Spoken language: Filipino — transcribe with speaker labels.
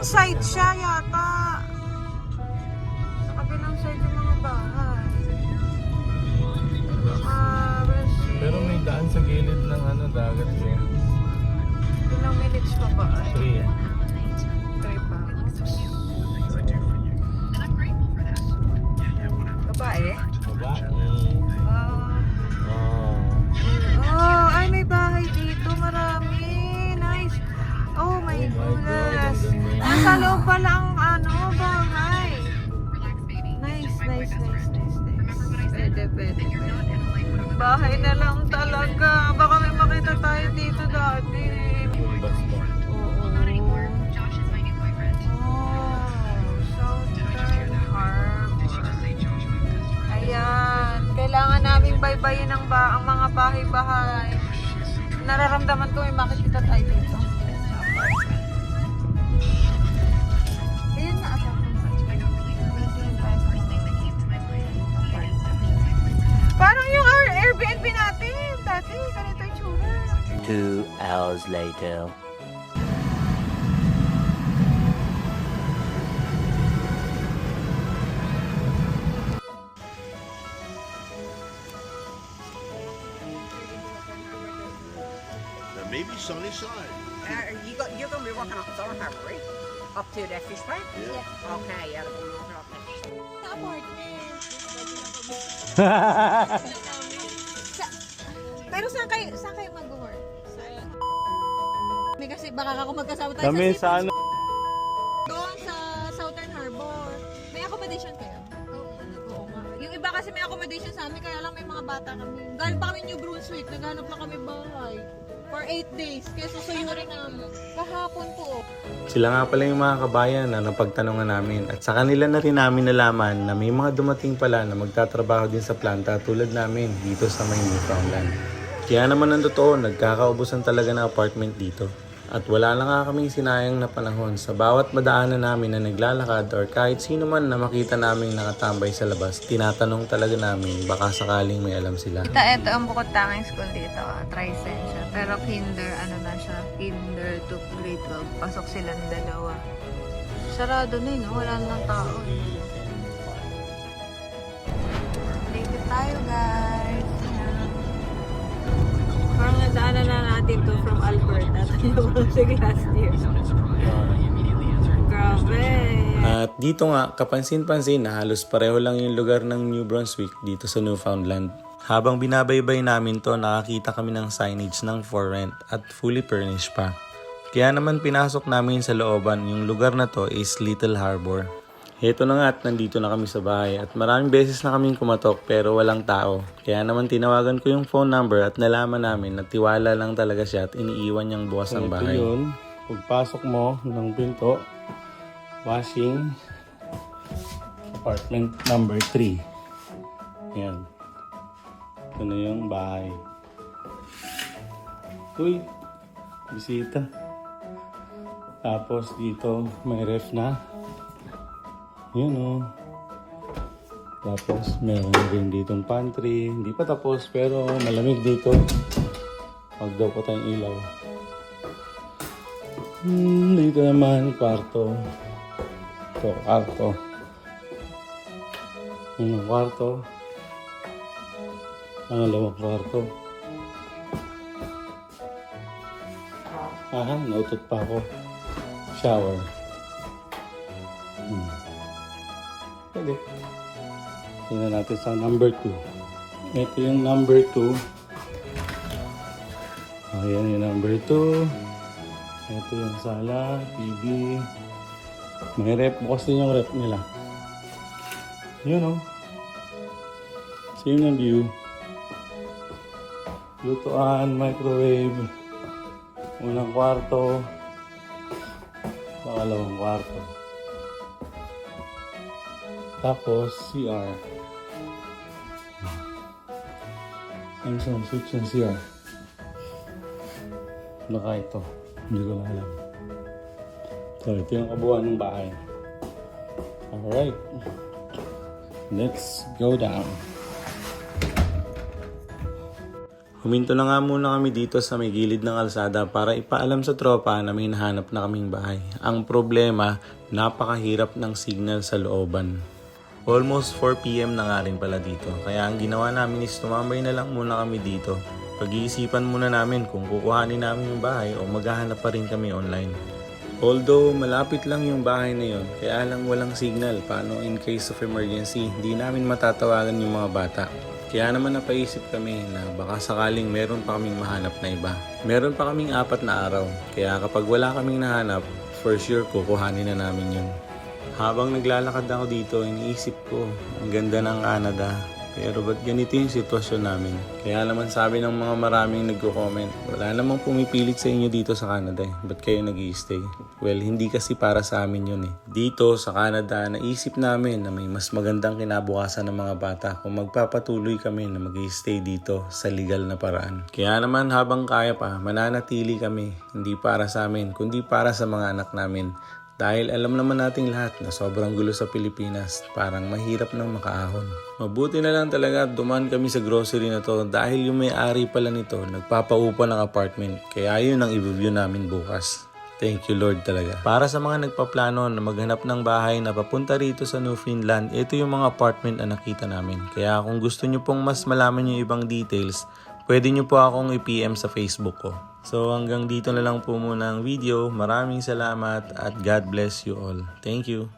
Speaker 1: side siya yata. Sa kabilang side yung mga bahay.
Speaker 2: Pero may daan sa gilid ng dagat eh.
Speaker 1: Ilang minutes pa ba?
Speaker 2: 3 eh.
Speaker 1: 3 pa. Babae?
Speaker 2: Babae.
Speaker 1: Oh, ay may bahay dito. Marami. Nice. Oh my goodness. Nasa loob pala ang bahay. Nice. Pwede. Bahay na lang talaga. Baka may makita tayo dito dati.
Speaker 2: Yung bus mo.
Speaker 1: Southern Harbor. Ayan. Kailangan naming baybayin ang mga bahay-bahay. Nararamdaman ko may makikita tayo dito. Ayan na. Parang yung Airbnb natin. Dati, ganito yung tsura.
Speaker 3: 2 hours later.
Speaker 4: There may be sunny side.
Speaker 5: You're going to be working up Southern Harbor, right? Up to that fish pipe?
Speaker 4: Yeah.
Speaker 5: Okay, yeah, we're going to work up that fish pipe.
Speaker 6: Sa apartment. Pero saan kayo mag-work? May kasi baka ako magkasama tayo
Speaker 2: Kami
Speaker 6: sa
Speaker 2: sa
Speaker 6: doon sa Southern Harbor. May accommodation kayo? Oo nga. Yung iba kasi may accommodation sa amin, kaya lang may mga bata kami. Galing pa kami New Brunswick, naghanap lang kami bahay. For 8 days, kaya susuyurin namin. Kahapon po.
Speaker 2: Sila nga pala yung mga kabayan na napagtanungan namin at sa kanila na rin namin nalaman na may mga dumating pala na magtatrabaho din sa planta tulad namin dito sa may Newfoundland. Kaya naman ang totoo, nagkakaubusan talaga ng apartment dito. At wala lang nga kaming sinayang na panahon sa bawat madaanan namin na naglalakad or kahit sino man na makita naming nakatambay sa labas, tinatanong talaga namin baka sakaling may alam sila.
Speaker 1: Ito ang bukod tanging school dito, Tricen siya. Pero kinder, kinder to grade 12. Pasok silang dalawa. Sarado na no? Wala nang tao. Dito tayo guys. Parang nadaanan na natin to from Alberta. Sige last year. Grabe.
Speaker 2: At dito nga, kapansin-pansin na halos pareho lang yung lugar ng New Brunswick dito sa Newfoundland. Habang binabaybay namin to, nakakita kami ng signage ng for rent at fully furnished pa. Kaya naman pinasok namin sa looban, yung lugar na to is Little Harbor. Heto na nga at nandito na kami sa bahay at maraming beses na kaming kumatok pero walang tao. Kaya naman tinawagan ko yung phone number at nalaman namin na tiwala lang talaga siya at iniiwan niyang bukas ang bahay. Ito yun, pagpasok mo ng pinto, washing, apartment number 3. Yan. Ito na yung bahay. Uy, bisita. Tapos dito may ref na. Yun o. Tapos meron rin ditong pantry. Hindi pa tapos pero malamig dito. Wag daw po tayong ilaw. Dito naman kwarto. Ito, kwarto. Yun ang kwarto. Pangalawang kwarto. Aha, nautot pa ako. Shower. Pwede. Tingnan natin sa number 2. Ito yung number 2. Ayan yung number 2. Ito yung sala, TV. May rep. Bukas din yung rep nila. Yun o. Same ng view. Lutuan, microwave. Unang kwarto. Pangalawang kwarto. Tapos, CR. Ano sa switch ng CR? Baka ito. Hindi ko na alam. So, ito yung kabuuan ng bahay. Alright. Let's go down. Huminto na nga muna kami dito sa may gilid ng kalsada para ipaalam sa tropa na may nahanap na kaming bahay. Ang problema, napakahirap ng signal sa looban. Almost 4 PM na nga rin pala dito. Kaya ang ginawa namin is tumambay na lang muna kami dito. Pag-iisipan muna namin kung kukuhanin namin yung bahay o maghahanap pa rin kami online. Although malapit lang yung bahay na yun, kaya lang walang signal. Paano in case of emergency, hindi namin matatawagan yung mga bata. Kaya naman napaisip kami na baka sakaling meron pa kaming mahanap na iba. Meron pa kaming 4 na araw, kaya kapag wala kaming nahanap, for sure kukuhanin na namin yun. Habang naglalakad ako dito, iniisip ko, ang ganda ng Canada. Pero ba't ganito yung sitwasyon namin? Kaya naman sabi ng mga maraming nagko-comment, wala namang pumipilit sa inyo dito sa Canada eh. Ba't kayo nag-i-stay? Well, hindi kasi para sa amin yun eh. Dito sa Canada, naisip namin na may mas magandang kinabukasan ng mga bata kung magpapatuloy kami na mag-i-stay dito sa legal na paraan. Kaya naman habang kaya pa, mananatili kami. Hindi para sa amin, kundi para sa mga anak namin. Dahil alam naman nating lahat na sobrang gulo sa Pilipinas, parang mahirap nang makaahon. Mabuti na lang talaga dumaan kami sa grocery na to dahil yung may-ari pala nito nagpapaupa ng apartment. Kaya yun ang i-review namin bukas. Thank you Lord talaga. Para sa mga nagpaplano na maghanap ng bahay na papunta rito sa Newfoundland, ito yung mga apartment na nakita namin. Kaya kung gusto nyo pong mas malaman yung ibang details, pwede nyo po akong i-PM sa Facebook ko. So hanggang dito na lang po muna ang video. Maraming salamat at God bless you all. Thank you.